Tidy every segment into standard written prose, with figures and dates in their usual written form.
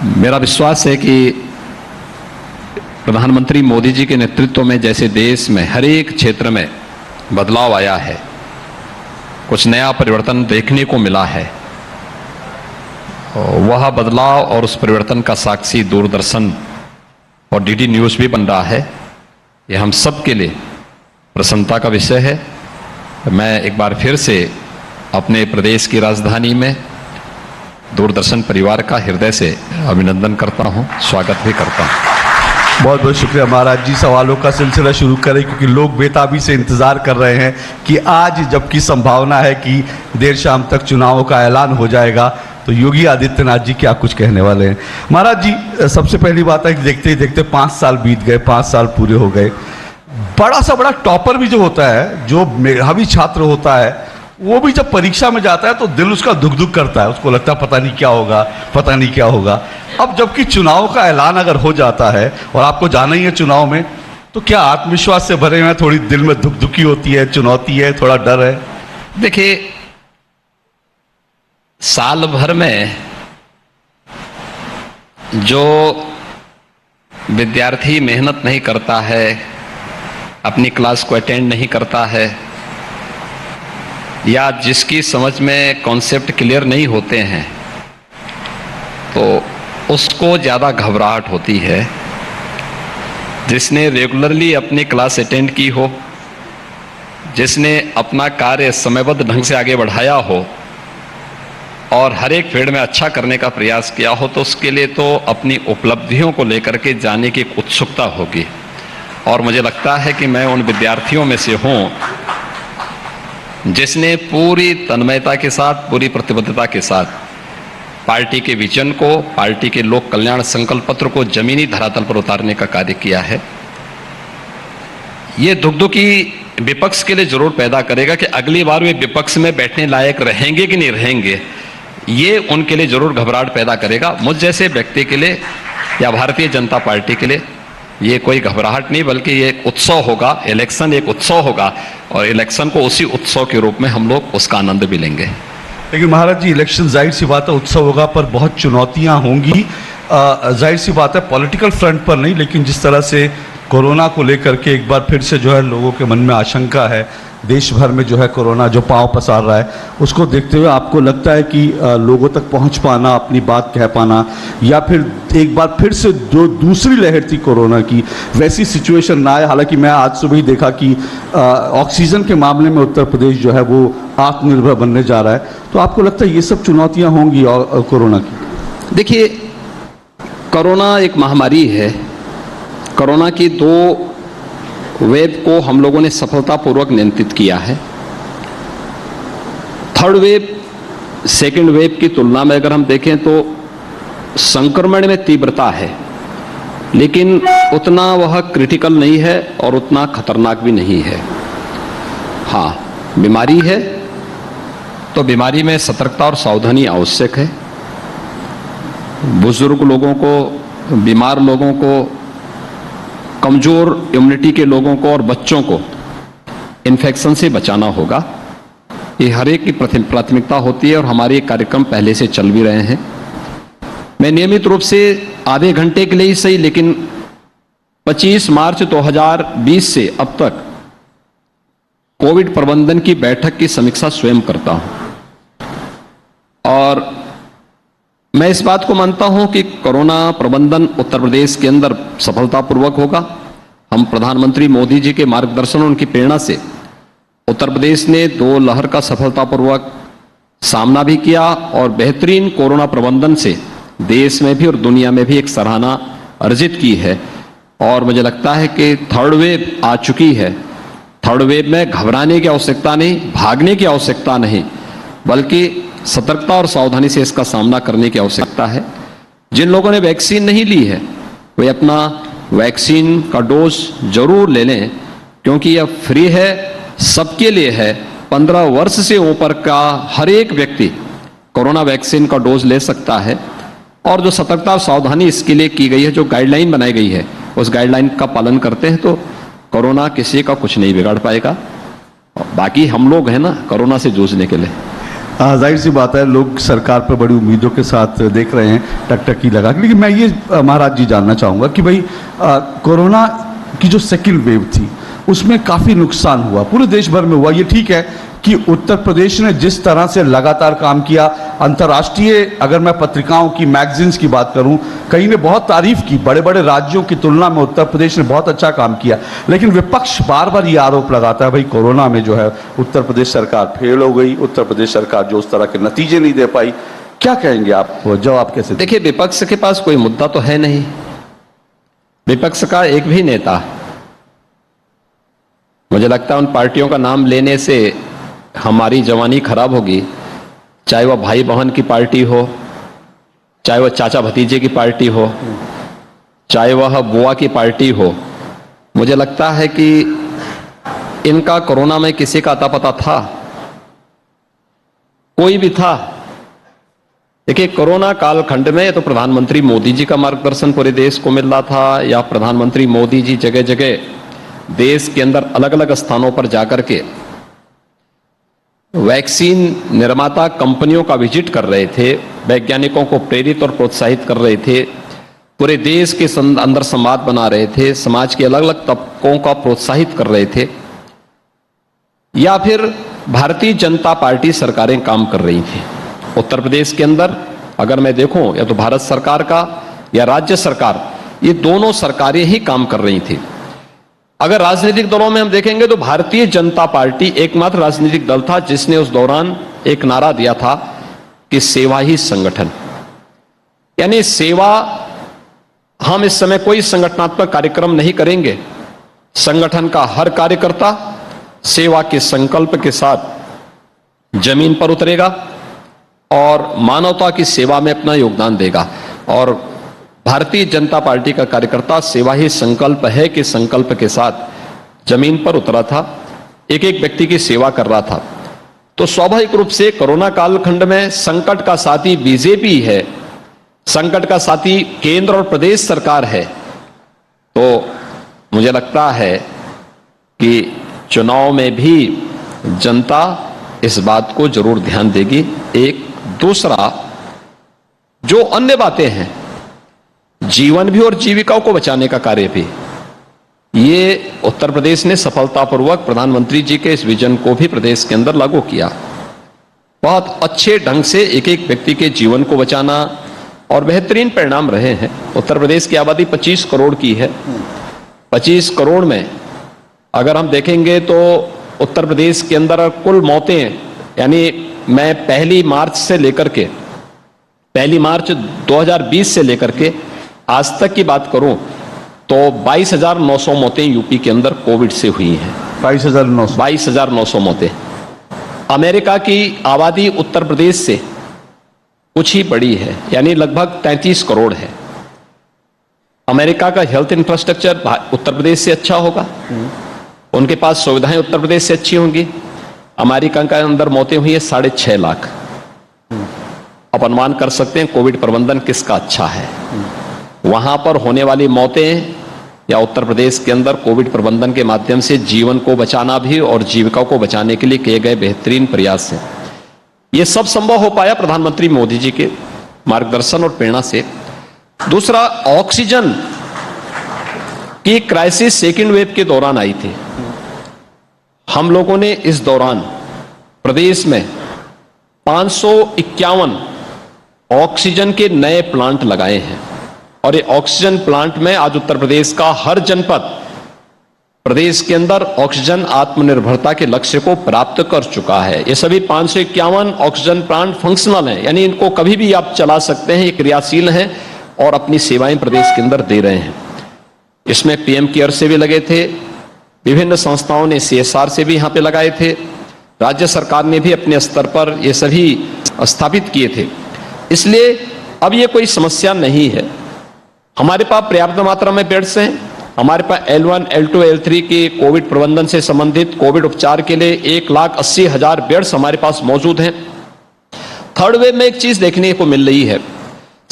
मेरा विश्वास है कि प्रधानमंत्री मोदी जी के नेतृत्व में जैसे देश में हर एक क्षेत्र में बदलाव आया है, कुछ नया परिवर्तन देखने को मिला है, वह बदलाव और उस परिवर्तन का साक्षी दूरदर्शन और डीडी न्यूज़ भी बन रहा है। यह हम सब के लिए प्रसन्नता का विषय है। मैं एक बार फिर से अपने प्रदेश की राजधानी में दूरदर्शन परिवार का हृदय से अभिनंदन करता हूं, स्वागत भी करता हूं। बहुत बहुत शुक्रिया महाराज जी। सवालों का सिलसिला शुरू करें क्योंकि लोग बेताबी से इंतजार कर रहे हैं कि आज जबकि संभावना है कि देर शाम तक चुनावों का ऐलान हो जाएगा, तो योगी आदित्यनाथ जी क्या कुछ कहने वाले हैं। महाराज जी, सबसे पहली बात है कि देखते ही देखते 5 साल बीत गए, 5 साल पूरे हो गए। बड़ा सा बड़ा टॉपर भी जो होता है, जो मेधावी छात्र होता है, वो भी जब परीक्षा में जाता है तो दिल उसका धुक धुक करता है, उसको लगता है पता नहीं क्या होगा, पता नहीं क्या होगा। अब जबकि चुनाव का ऐलान अगर हो जाता है और आपको जाना ही है चुनाव में, तो क्या आत्मविश्वास से भरे हुए थोड़ी दिल में धुक धुकी होती है, चुनौती है, थोड़ा डर है? देखिए, साल भर में जो विद्यार्थी मेहनत नहीं करता है, अपनी क्लास को अटेंड नहीं करता है, या जिसकी समझ में कॉन्सेप्ट क्लियर नहीं होते हैं, तो उसको ज़्यादा घबराहट होती है। जिसने रेगुलरली अपनी क्लास अटेंड की हो, जिसने अपना कार्य समयबद्ध ढंग से आगे बढ़ाया हो और हर एक फील्ड में अच्छा करने का प्रयास किया हो, तो उसके लिए तो अपनी उपलब्धियों को लेकर के जाने की एक उत्सुकता होगी। और मुझे लगता है कि मैं उन विद्यार्थियों में से हूँ जिसने पूरी तन्मयता के साथ, पूरी प्रतिबद्धता के साथ पार्टी के विजन को, पार्टी के लोक कल्याण संकल्प पत्र को जमीनी धरातल पर उतारने का कार्य किया है। ये दुखदुखी विपक्ष के लिए जरूर पैदा करेगा कि अगली बार वे विपक्ष में बैठने लायक रहेंगे कि नहीं रहेंगे। ये उनके लिए जरूर घबराहट पैदा करेगा। मुझ जैसे व्यक्ति के लिए या भारतीय जनता पार्टी के लिए ये कोई घबराहट नहीं, बल्कि ये एक उत्सव होगा। इलेक्शन एक उत्सव होगा और इलेक्शन को उसी उत्सव के रूप में हम लोग उसका आनंद भी लेंगे। लेकिन महाराज जी, इलेक्शन जाहिर सी बात है उत्सव होगा, पर बहुत चुनौतियां होंगी। जाहिर सी बात है पॉलिटिकल फ्रंट पर नहीं, लेकिन जिस तरह से कोरोना को लेकर के एक बार फिर से जो है लोगों के मन में आशंका है, देश भर में जो है कोरोना जो पांव पसार रहा है, उसको देखते हुए आपको लगता है कि लोगों तक पहुंच पाना, अपनी बात कह पाना, या फिर एक बार फिर से जो दूसरी लहर थी कोरोना की वैसी सिचुएशन ना आए? हालांकि मैं आज सुबह ही देखा कि ऑक्सीजन के मामले में उत्तर प्रदेश जो है वो आत्मनिर्भर बनने जा रहा है। तो आपको लगता है ये सब चुनौतियाँ होंगी कोरोना की? देखिए, कोरोना एक महामारी है। कोरोना की 2 वेव को हम लोगों ने सफलतापूर्वक नियंत्रित किया है। थर्ड वेव, सेकेंड वेव की तुलना में अगर हम देखें तो संक्रमण में तीव्रता है, लेकिन उतना वह क्रिटिकल नहीं है और उतना खतरनाक भी नहीं है। हाँ, बीमारी है तो बीमारी में सतर्कता और सावधानी आवश्यक है। बुजुर्ग लोगों को, बीमार लोगों को, कमजोर इम्यूनिटी के लोगों को और बच्चों को इन्फेक्शन से बचाना होगा। ये हर एक की प्राथमिकता होती है और हमारे कार्यक्रम पहले से चल भी रहे हैं। मैं नियमित रूप से आधे घंटे के लिए ही सही, लेकिन 25 मार्च 2020 से अब तक कोविड प्रबंधन की बैठक की समीक्षा स्वयं करता हूं और मैं इस बात को मानता हूं कि कोरोना प्रबंधन उत्तर प्रदेश के अंदर सफलतापूर्वक होगा। हम प्रधानमंत्री मोदी जी के मार्गदर्शन और उनकी प्रेरणा से उत्तर प्रदेश ने 2 लहर का सफलतापूर्वक सामना भी किया और बेहतरीन कोरोना प्रबंधन से देश में भी और दुनिया में भी एक सराहना अर्जित की है। और मुझे लगता है कि थर्ड वेव आ चुकी है। थर्ड वेव में घबराने की आवश्यकता नहीं, भागने की आवश्यकता नहीं, बल्कि सतर्कता और सावधानी से इसका सामना करने की आवश्यकता है। जिन लोगों ने वैक्सीन नहीं ली है वे अपना वैक्सीन का डोज जरूर ले लें, क्योंकि यह फ्री है, सबके लिए है। 15 वर्ष से ऊपर का हर एक व्यक्ति कोरोना वैक्सीन का डोज ले सकता है। और जो सतर्कता और सावधानी इसके लिए की गई है, जो गाइडलाइन बनाई गई है, उस गाइडलाइन का पालन करते हैं तो कोरोना किसी का कुछ नहीं बिगाड़ पाएगा। बाकी हम लोग हैं ना कोरोना से जूझने के लिए। जाहिर सी बात है, लोग सरकार पर बड़ी उम्मीदों के साथ देख रहे हैं टकटकी लगा के। लेकिन मैं ये महाराज जी जानना चाहूँगा कि भाई कोरोना की जो सेकंड वेव थी उसमें काफ़ी नुकसान हुआ, पूरे देश भर में हुआ। ये ठीक है कि उत्तर प्रदेश ने जिस तरह से लगातार काम किया, अंतर्राष्ट्रीय अगर मैं पत्रिकाओं की, मैगजीन्स की बात करूं, कई ने बहुत तारीफ की, बड़े बड़े राज्यों की तुलना में उत्तर प्रदेश ने बहुत अच्छा काम किया। लेकिन विपक्ष बार बार ये आरोप लगाता है भाई कोरोना में जो है उत्तर प्रदेश सरकार फेल हो गई, उत्तर प्रदेश सरकार जो उस तरह के नतीजे नहीं दे पाई। क्या कहेंगे आप, जवाब कैसे? देखिए, विपक्ष के पास कोई मुद्दा तो है नहीं, विपक्ष का एक भी नेता, मुझे लगता है उन पार्टियों का नाम लेने से हमारी जवानी खराब होगी, चाहे वह भाई बहन की पार्टी हो, चाहे वह चाचा भतीजे की पार्टी हो, चाहे वह बुआ की पार्टी हो। मुझे लगता है कि इनका कोरोना में किसी का अता पता था? कोई भी था? देखिए, कोरोना कालखंड में तो प्रधानमंत्री मोदी जी का मार्गदर्शन पूरे देश को मिल रहा था, या प्रधानमंत्री मोदी जी जगह जगह देश के अंदर अलग अलग स्थानों पर जाकर के वैक्सीन निर्माता कंपनियों का विजिट कर रहे थे, वैज्ञानिकों को प्रेरित और प्रोत्साहित कर रहे थे, पूरे देश के अंदर संवाद बना रहे थे, समाज के अलग अलग तबकों का प्रोत्साहित कर रहे थे, या फिर भारतीय जनता पार्टी सरकारें काम कर रही थी। उत्तर प्रदेश के अंदर अगर मैं देखूं, या तो भारत सरकार का या राज्य सरकार, ये दोनों सरकारें ही काम कर रही थी। अगर राजनीतिक दलों में हम देखेंगे तो भारतीय जनता पार्टी एकमात्र राजनीतिक दल था जिसने उस दौरान एक नारा दिया था कि सेवा ही संगठन, यानी सेवा। हम इस समय कोई संगठनात्मक कार्यक्रम नहीं करेंगे, संगठन का हर कार्यकर्ता सेवा के संकल्प के साथ जमीन पर उतरेगा और मानवता की सेवा में अपना योगदान देगा। और भारतीय जनता पार्टी का कार्यकर्ता सेवा ही संकल्प है कि संकल्प के साथ जमीन पर उतरा था, एक एक व्यक्ति की सेवा कर रहा था। तो स्वाभाविक रूप से कोरोना कालखंड में संकट का साथी बीजेपी है, संकट का साथी केंद्र और प्रदेश सरकार है, तो मुझे लगता है कि चुनाव में भी जनता इस बात को जरूर ध्यान देगी। एक दूसरा, जो अन्य बातें हैं, जीवन भी और जीविकाओं को बचाने का कार्य भी, ये उत्तर प्रदेश ने सफलतापूर्वक प्रधानमंत्री जी के इस विजन को भी प्रदेश के अंदर लागू किया। बहुत अच्छे ढंग से एक एक व्यक्ति के जीवन को बचाना, और बेहतरीन परिणाम रहे हैं। उत्तर प्रदेश की आबादी 25 करोड़ की है। 25 करोड़ में अगर हम देखेंगे तो उत्तर प्रदेश के अंदर कुल मौतें, यानी मैं पहली मार्च 2020 से लेकर के आज तक की बात करूं तो 22,900 मौतें यूपी के अंदर कोविड से हुई हैं। 22,900 मौतें। अमेरिका की आबादी उत्तर प्रदेश से कुछ ही बड़ी है, यानी लगभग 33 करोड़ है। अमेरिका का हेल्थ इंफ्रास्ट्रक्चर उत्तर प्रदेश से अच्छा होगा, उनके पास सुविधाएं उत्तर प्रदेश से अच्छी होंगी। अमेरिका के अंदर मौतें हुई है 6.5 लाख। आप अनुमान कर सकते हैं कोविड प्रबंधन किसका अच्छा है। वहां पर होने वाली मौतें या उत्तर प्रदेश के अंदर कोविड प्रबंधन के माध्यम से जीवन को बचाना भी और जीविका को बचाने के लिए किए गए बेहतरीन प्रयास हैं। ये सब संभव हो पाया प्रधानमंत्री मोदी जी के मार्गदर्शन और प्रेरणा से। दूसरा, ऑक्सीजन की क्राइसिस सेकेंड वेव के दौरान आई थी। हम लोगों ने इस दौरान प्रदेश में 551 ऑक्सीजन के नए प्लांट लगाए हैं, और ये ऑक्सीजन प्लांट में आज उत्तर प्रदेश का हर जनपद प्रदेश के अंदर ऑक्सीजन आत्मनिर्भरता के लक्ष्य को प्राप्त कर चुका है। ये सभी 551 ऑक्सीजन प्लांट फंक्शनल हैं, यानी इनको कभी भी आप चला सकते हैं, ये क्रियाशील हैं और अपनी सेवाएं प्रदेश के अंदर दे रहे हैं। इसमें पीएम केयर से भी लगे थे, विभिन्न संस्थाओं ने CSR से भी यहां पे लगाए थे, राज्य सरकार ने भी अपने स्तर पर ये सभी स्थापित किए थे। इसलिए अब ये कोई समस्या नहीं है। हमारे पास पर्याप्त मात्रा में बेड्स हैं। हमारे पास L1, L2, L3 के कोविड प्रबंधन से संबंधित कोविड उपचार के लिए 1,80,000 बेड्स हमारे पास मौजूद हैं। थर्ड वेव में एक चीज देखने को मिल रही है,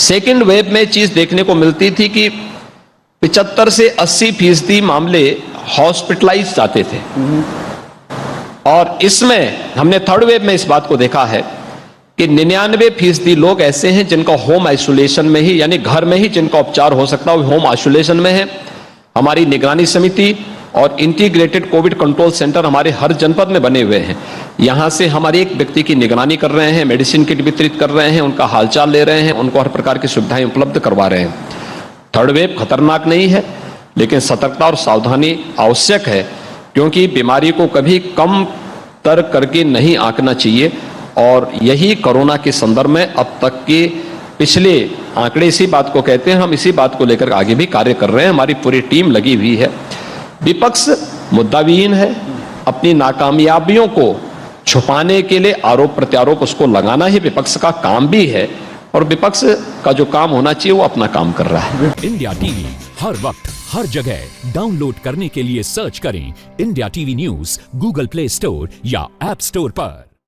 सेकेंड वेव में चीज देखने को मिलती थी कि 75 से 80% मामले हॉस्पिटलाइज जाते थे, और इसमें हमने थर्ड वेव में इस बात को देखा है कि 99% लोग ऐसे हैं जिनका होम आइसोलेशन में ही, यानी घर में ही जिनका उपचार हो सकता है, वो होम आइसोलेशन में है। हमारी निगरानी समिति और इंटीग्रेटेड कोविड कंट्रोल सेंटर हमारे हर जनपद में बने हुए हैं। यहां से हमारे एक व्यक्ति की निगरानी कर रहे हैं, मेडिसिन किट वितरित कर रहे हैं, उनका हालचाल ले रहे हैं, उनको हर प्रकार की सुविधाएं उपलब्ध करवा रहे हैं। थर्ड वेव खतरनाक नहीं है, लेकिन सतर्कता और सावधानी आवश्यक है, क्योंकि बीमारी को कभी कम तर करके नहीं आंकना चाहिए। और यही कोरोना के संदर्भ में अब तक के पिछले आंकड़े इसी बात को कहते हैं। हम इसी बात को लेकर आगे भी कार्य कर रहे हैं, हमारी पूरी टीम लगी हुई है। विपक्ष मुद्दाविहीन है, अपनी नाकामयाबियों को छुपाने के लिए आरोप प्रत्यारोप उसको लगाना ही विपक्ष का काम भी है, और विपक्ष का जो काम होना चाहिए वो अपना काम कर रहा है। इंडिया टीवी हर वक्त हर जगह डाउनलोड करने के लिए सर्च करें India TV news Google play store या ऐप स्टोर पर।